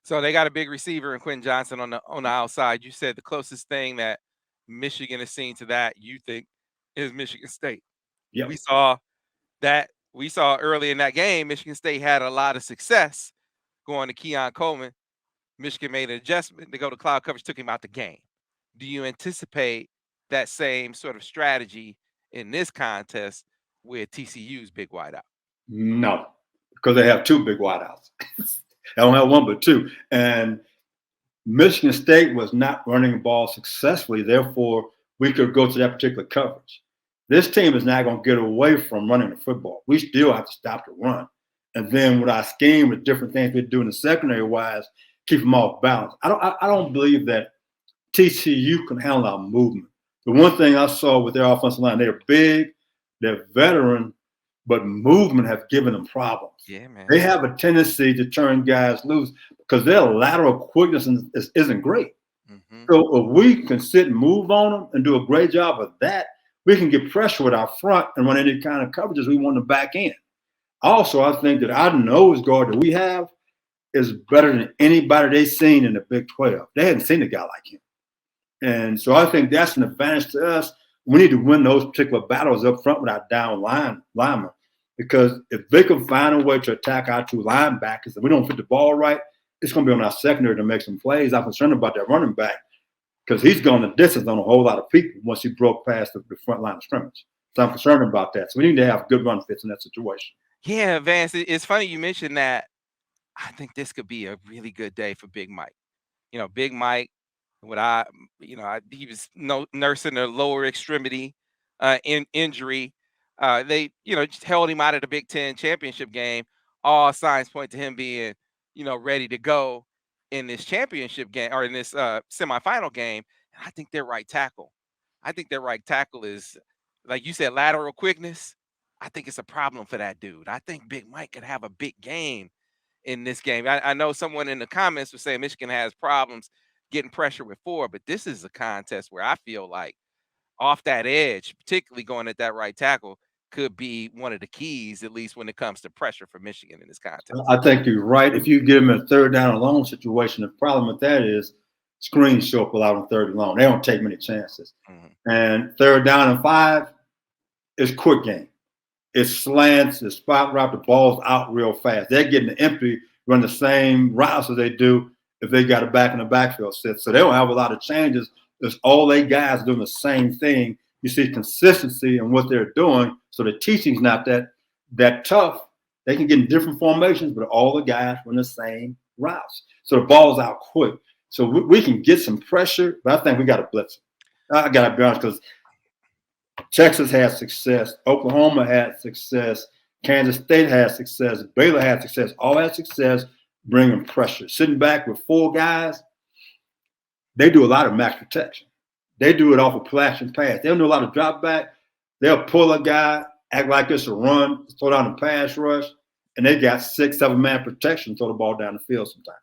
So they got a big receiver in Quentin Johnson on the outside. You said the closest thing that Michigan has seen to that, you think, is Michigan State. Yep. We saw that we saw early in that game, Michigan State had a lot of success going to Keon Coleman. Michigan made an adjustment to go to cloud coverage, took him out the game. Do you anticipate that same sort of strategy in this contest with TCU's big wideout? No, because they have two big wideouts. They don't have one but two. And Michigan State was not running the ball successfully. Therefore, we could go to that particular coverage. This team is not going to get away from running the football. We still have to stop the run. And then with our scheme, with different things we do in the secondary wise, keep them off balance. I don't believe that TCU can handle our movement. The one thing I saw with their offensive line, they're big, they're veteran, but movement have given them problems. Yeah, man. They have a tendency to turn guys loose because their lateral quickness isn't great. Mm-hmm. So if we can sit and move on them and do a great job of that, we can get pressure with our front and run any kind of coverages we want to back end. Also, I think that our nose guard that we have is better than anybody they've seen in the Big 12. They hadn't seen a guy like him. And so I think that's an advantage to us. We need to win those particular battles up front with our down linemen. Because if they can find a way to attack our two linebackers and we don't fit the ball right, it's going to be on our secondary to make some plays. I'm concerned about that running back because he's gone the distance on a whole lot of people once he broke past the front line of scrimmage. So I'm concerned about that. So we need to have good run fits in that situation. Yeah, Vance, it's funny you mentioned that. I think this could be a really good day for Big Mike. Big Mike, he was nursing a lower extremity injury. They, just held him out of the Big Ten championship game. All signs point to him being, ready to go in this championship game or in this semifinal game. And I think their right tackle. I think their right tackle is, like you said, lateral quickness. I think it's a problem for that dude. I think Big Mike could have a big game in this game. I know someone in the comments was saying Michigan has problems getting pressure with four, but this is a contest where I feel like off that edge, particularly going at that right tackle, could be one of the keys, at least when it comes to pressure for Michigan in this contest. I think you're right. If you get them in a third down and long situation, the problem with that is screens show up a lot on third and long. They don't take many chances. Mm-hmm. And third down and 5 is quick game. It's slants, it's spot route, the ball's out real fast. They're getting the empty, run the same routes as they do if they got a back in the backfield set. So they don't have a lot of changes. It's all they guys doing the same thing. You see consistency in what they're doing. So the teaching's not that tough. They can get in different formations, but all the guys run the same routes. So the ball's out quick. So we can get some pressure, but I think we got to blitz it. I got to be honest because Texas had success. Oklahoma had success. Kansas State had success. Baylor had success. All had success bringing pressure. Sitting back with 4 guys, they do a lot of max protection. They do it off of play action pass. They don't do a lot of drop back. They'll pull a guy, act like it's a run, throw down a pass rush, and they got 6, 7 man protection, throw the ball down the field sometimes.